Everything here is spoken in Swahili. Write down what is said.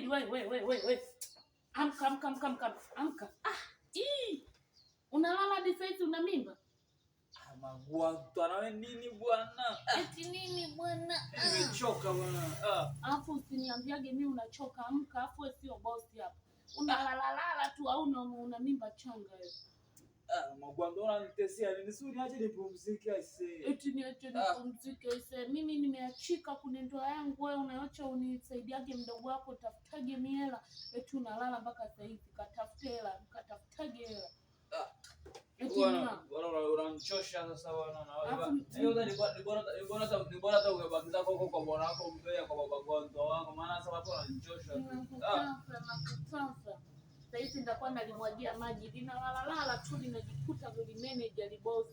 Subiri wewe. Amka. Unalala hadi sasa hivi una mimba? Magwanta na wewe nini bwana? Eti nini bwana? Nimechoka bwana. Alafu usiniambiage mimi unachoka, amka, afu wewe sio boss hapa. Unalala tu au una mimba changa wewe. Magwanta unanitesia nini? Si niache nipumzike aisee. Eti niache nipumzike aisee. Mimi nimeachika kwenye ndoa yangu, wewe unaacha unisaidiage mdogo wako tafutage mihela. Eti unalala mpaka sasa hivi, katafute hela, katafutage hela. Unanichosha sasa bwana na wewe. Hiyo ni bora hata ungebakiza huko kwa bwana wako mbea kwa baba Gonzo wangu, maana sasa watu wananichosha. Nakutasa. Sasa hivi nitakuwa nalimwagia maji, linalala tu linajikuta goli manager li boss.